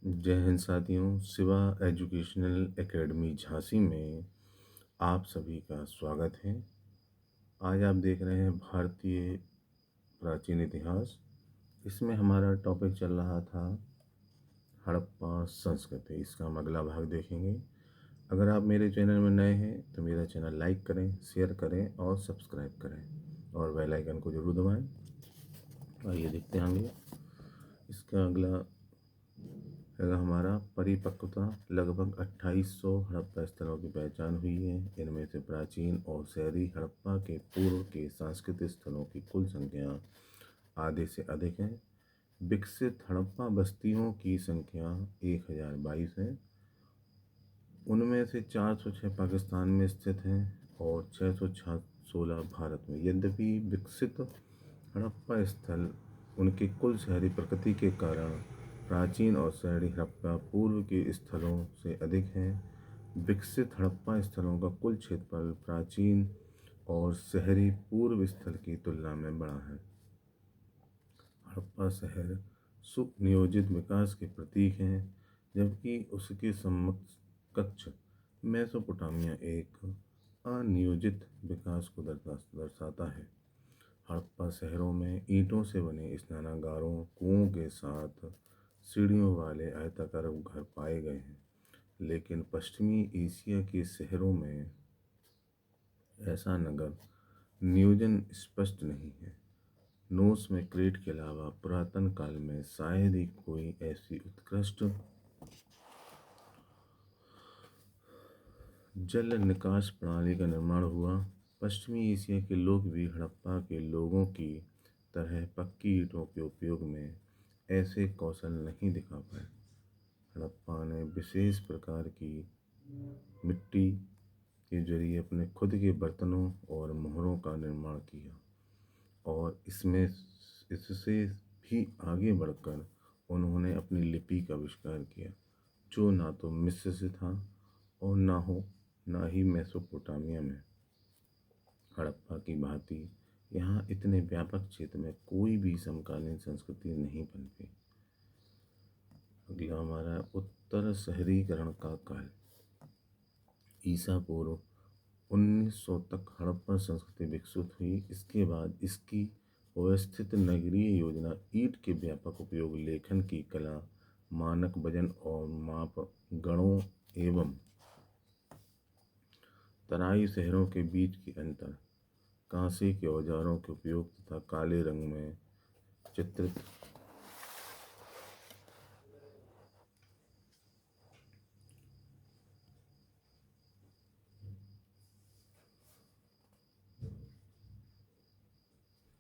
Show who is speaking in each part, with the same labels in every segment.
Speaker 1: जय हिंद साथियों। Shiva educational academy Jhansi में आप सभी का स्वागत है। आज आप देख रहे हैं भारतीय प्राचीन इतिहास। इसमें हमारा टॉपिक चल रहा था हड़प्पा संस्कृति। इसका हम अगला भाग देखेंगे। अगर आप मेरे चैनल में नए हैं तो मेरा चैनल लाइक करें, शेयर करें और सब्सक्राइब करें और बेल आइकन को जरूर दबाएं। आइए देखते हैं आगे। इसका अगला है हमारा परिपक्वता। लगभग 2800 हड़प्पा स्थलों की पहचान हुई है। इनमें से प्राचीन और शहरी हड़प्पा के पूर्व के सांस्कृतिक स्थलों की कुल संख्या आधे से अधिक है। विकसित हड़प्पा बस्तियों की संख्या 1022 है। उनमें से 406 पाकिस्तान में स्थित हैं और 616 भारत में। यद्यपि विकसित हड़प्पा स्थल उनकी कुल शहरी प्रकृति के कारण प्राचीन और शहरी हड़प्पा पूर्व के स्थलों से अधिक हैं। विकसित हड़प्पा स्थलों का कुल क्षेत्रफल प्राचीन और शहरी पूर्व स्थल की तुलना में बड़ा है। हड़प्पा शहर सुनियोजित विकास के प्रतीक हैं, जबकि उसके समकक्ष मेसोपोटामिया एक अनियोजित विकास को दर्शाता है। हड़प्पा शहरों में ईंटों से बने स्नानागारों, कुओं के साथ सीढ़ियों वाले आयताकार घर पाए गए हैं, लेकिन पश्चिमी एशिया के शहरों में ऐसा नगर नियोजन स्पष्ट नहीं है। नोस में क्रेट के अलावा पुरातन काल में शायद ही कोई ऐसी उत्कृष्ट जल निकास प्रणाली का निर्माण हुआ। पश्चिमी एशिया के लोग भी हड़प्पा के लोगों की तरह पक्की ईंटों के उपयोग में ऐसे कौशल नहीं दिखा पाए। हड़प्पा ने विशेष प्रकार की मिट्टी के जरिए अपने खुद के बर्तनों और मोहरों का निर्माण किया और इससे भी आगे बढ़कर उन्होंने अपनी लिपि का आविष्कार किया, जो ना तो मिस्र से था और ना ही मेसोपोटामिया में। हड़प्पा की भांति यहाँ इतने व्यापक क्षेत्र में कोई भी समकालीन संस्कृति नहीं पनपी। अगला हमारा उत्तर शहरीकरण का काल। ईसा पूर्व 1900 तक हड़प्पा संस्कृति विकसित हुई। इसके बाद इसकी व्यवस्थित नगरीय योजना, ईंट के व्यापक उपयोग, लेखन की कला, मानक वजन और माप गणों एवं तराई शहरों के बीच की अंतर, कांसे के औजारों के उपयोग तथा काले रंग में चित्रित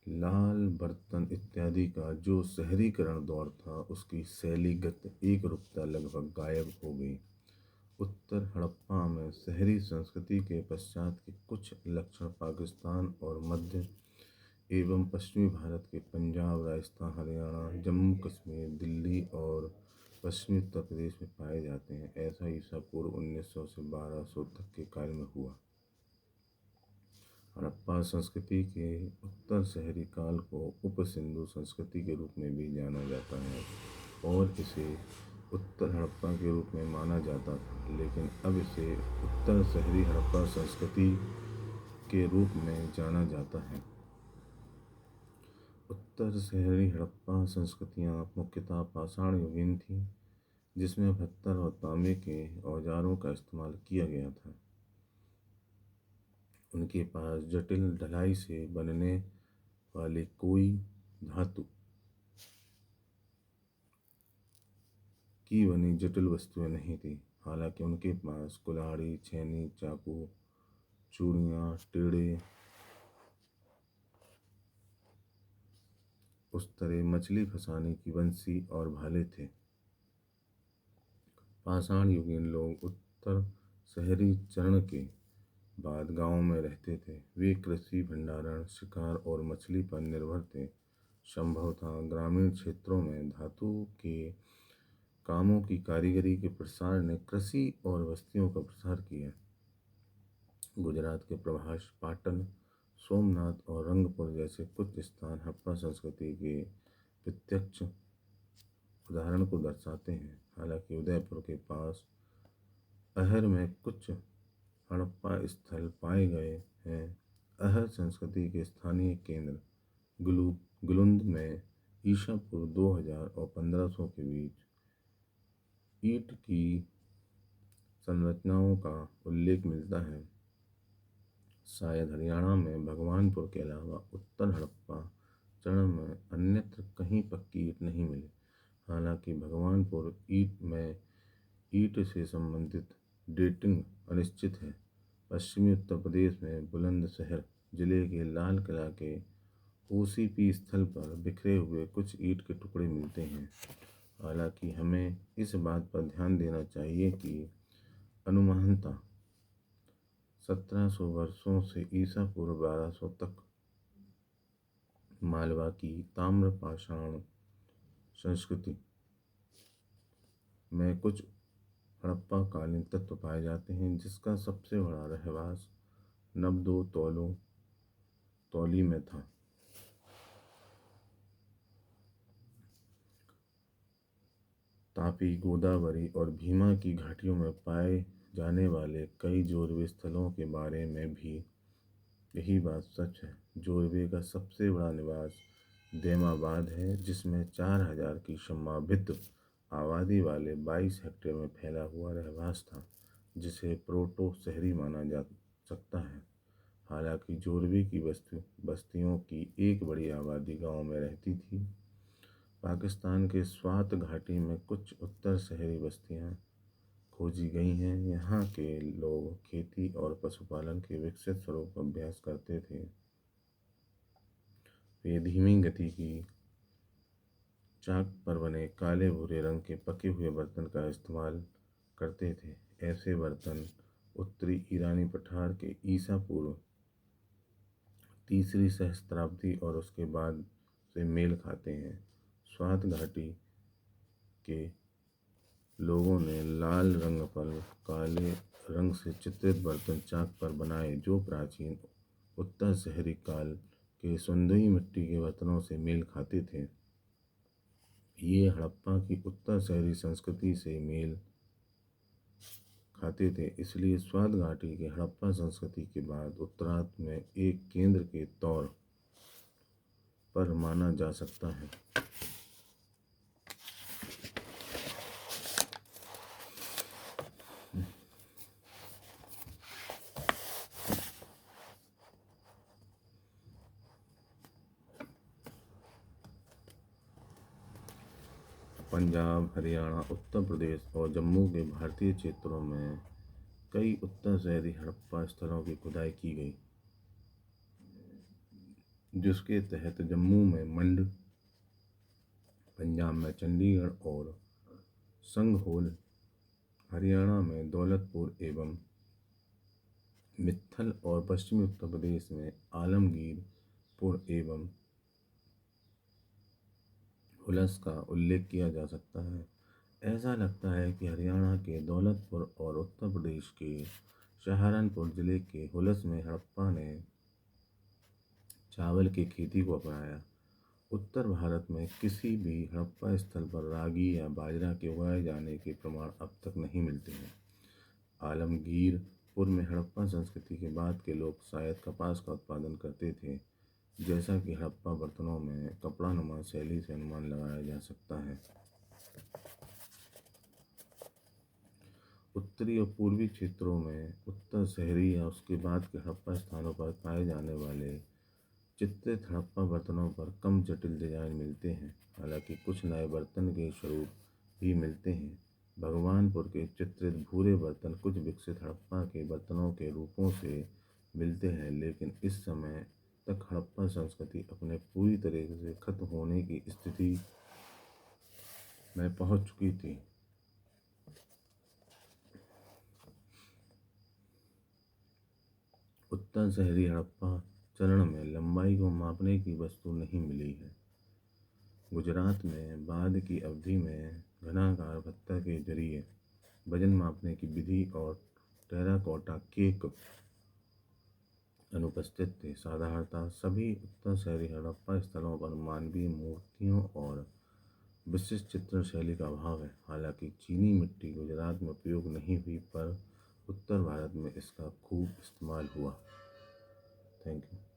Speaker 1: लाल बर्तन इत्यादि का जो शहरीकरण दौर था, उसकी शैलीगत एकरूपता लगभग गायब हो गई। उत्तर हड़प्पा में शहरी संस्कृति के पश्चात के कुछ लक्षण पाकिस्तान और मध्य एवं पश्चिमी भारत के पंजाब, राजस्थान, हरियाणा, जम्मू कश्मीर, दिल्ली और पश्चिमी उत्तर प्रदेश में पाए जाते हैं। ऐसा ईसा पूर्व 1900 से 1200 तक के काल में हुआ। हड़प्पा संस्कृति के उत्तर शहरी काल को उप सिंधु संस्कृति के रूप में भी जाना जाता है और इसे उत्तर हड़प्पा के रूप में माना जाता था, लेकिन अब इसे उत्तर शहरी हड़प्पा संस्कृति के रूप में जाना जाता है। उत्तर शहरी हड़प्पा संस्कृतियाँ मुख्यतः पाषाण युगीन थीं, जिसमें पत्थर और तांबे के औजारों का इस्तेमाल किया गया था। उनके पास जटिल ढलाई से बनने वाली कोई धातु की बनी जटिल वस्तुएं नहीं थी। हालांकि उनके पास कुल्हाड़ी, छेनी, चाकू, चूड़ियाँ, टेड़े, उस्तरे, मछली फंसाने की बंसी और भाले थे। पाषाण युगीन लोग उत्तर शहरी चरण के बाद गांवों में रहते थे। वे कृषि, भंडारण, शिकार और मछली पर निर्भर थे। संभवतः ग्रामीण क्षेत्रों में धातु के कामों की कारीगरी के प्रसार ने कृषि और बस्तियों का प्रसार किया। गुजरात के प्रभास, पाटन, सोमनाथ और रंगपुर जैसे कुछ स्थान हड़प्पा संस्कृति के प्रत्यक्ष उदाहरण को दर्शाते हैं। हालांकि उदयपुर के पास अहर में कुछ हड़प्पा स्थल पाए गए हैं। अहर संस्कृति के स्थानीय केंद्र गुलुंद में ईसा पूर्व 2000 और 1500 के बीच ईंट की संरचनाओं का उल्लेख मिलता है। शायद हरियाणा में भगवानपुर के अलावा उत्तर हड़प्पा चरण में अन्यत्र कहीं पक्की ईंट नहीं मिली। हालांकि भगवानपुर ईंट में ईंट से संबंधित डेटिंग अनिश्चित है। पश्चिमी उत्तर प्रदेश में बुलंदशहर जिले के लाल किला के ओसीपी स्थल पर बिखरे हुए कुछ ईंट के टुकड़े मिलते हैं। हालांकि हमें इस बात पर ध्यान देना चाहिए कि अनुमानतः 1700 वर्षों से ईसा पूर्व 1200 तक मालवा की ताम्रपाषाण संस्कृति में कुछ हड़प्पा कालीन तत्व पाए जाते हैं, जिसका सबसे बड़ा रहवास नब्दो तौली में था। तापी, गोदावरी और भीमा की घाटियों में पाए जाने वाले कई जोरवे स्थलों के बारे में भी यही बात सच है। जोरवे का सबसे बड़ा निवास देमाबाद है, जिसमें 4000 की संभावित आबादी वाले 22 हेक्टेयर में फैला हुआ रहवास था, जिसे प्रोटो शहरी माना जा सकता है। हालांकि जोरवे की बस्तियों की एक बड़ी आबादी गांव में रहती थी। पाकिस्तान के स्वात घाटी में कुछ उत्तर शहरी बस्तियां खोजी गई हैं। यहाँ के लोग खेती और पशुपालन के विकसित स्वरूप का अभ्यास करते थे। वे धीमी गति की चाक पर बने काले भूरे रंग के पके हुए बर्तन का इस्तेमाल करते थे। ऐसे बर्तन उत्तरी ईरानी पठार के ईसा पूर्व तीसरी सहस्त्राब्दी और उसके बाद से मेल खाते हैं। स्वात घाटी के लोगों ने लाल रंग पर काले रंग से चित्रित बर्तन चाक पर बनाए, जो प्राचीन उत्तर शहरी काल के सुंदरी मिट्टी के बर्तनों से मेल खाते थे। ये हड़प्पा की उत्तर शहरी संस्कृति से मेल खाते थे, इसलिए स्वात घाटी के हड़प्पा संस्कृति के बाद उत्तरार्ध में एक केंद्र के तौर पर माना जा सकता है। पंजाब, हरियाणा, उत्तर प्रदेश और जम्मू के भारतीय क्षेत्रों में कई उत्तर शहरी हड़प्पा स्थलों की खुदाई की गई, जिसके तहत जम्मू में मंड, पंजाब में चंडीगढ़ और संघोल, हरियाणा में दौलतपुर एवं मित्थल और पश्चिमी उत्तर प्रदेश में आलमगीरपुर एवं हुलस का उल्लेख किया जा सकता है। ऐसा लगता है कि हरियाणा के दौलतपुर और उत्तर प्रदेश के सहारनपुर जिले के हुलस में हड़प्पा ने चावल की खेती को अपनाया। उत्तर भारत में किसी भी हड़प्पा स्थल पर रागी या बाजरा के उगाए जाने के प्रमाण अब तक नहीं मिलते हैं। आलमगीरपुर में हड़प्पा संस्कृति के बाद के लोग शायद कपास का उत्पादन करते थे, जैसा कि हड़प्पा बर्तनों में कपड़ानुमा शैली से अनुमान लगाया जा सकता है। उत्तरी और पूर्वी क्षेत्रों में उत्तर शहरी या उसके बाद के हड़प्पा स्थानों पर पाए जाने वाले चित्रित हड़प्पा बर्तनों पर कम जटिल डिजाइन मिलते हैं। हालांकि कुछ नए बर्तन के स्वरूप भी मिलते हैं। भगवानपुर के चित्रित भूरे बर्तन कुछ विकसित हड़प्पा के बर्तनों के रूपों से मिलते हैं, लेकिन इस समय तक हड़प्पा संस्कृति अपने पूरी तरह से खत्म होने की स्थिति में पहुंच चुकी थी। उत्तर शहरी हड़प्पा चरण में लंबाई को मापने की वस्तु नहीं मिली है। गुजरात में बाद की अवधि में घनाकार पत्थर के जरिए वजन मापने की विधि और टेराकोटा केक अनुपस्थित थे। साधारणतः सभी उत्तर शहरी हड़प्पा स्थलों पर मानवीय मूर्तियों और विशिष्ट चित्रण शैली का अभाव है। हालांकि चीनी मिट्टी गुजरात में उपयोग नहीं हुई, पर उत्तर भारत में इसका खूब इस्तेमाल हुआ। Thank you.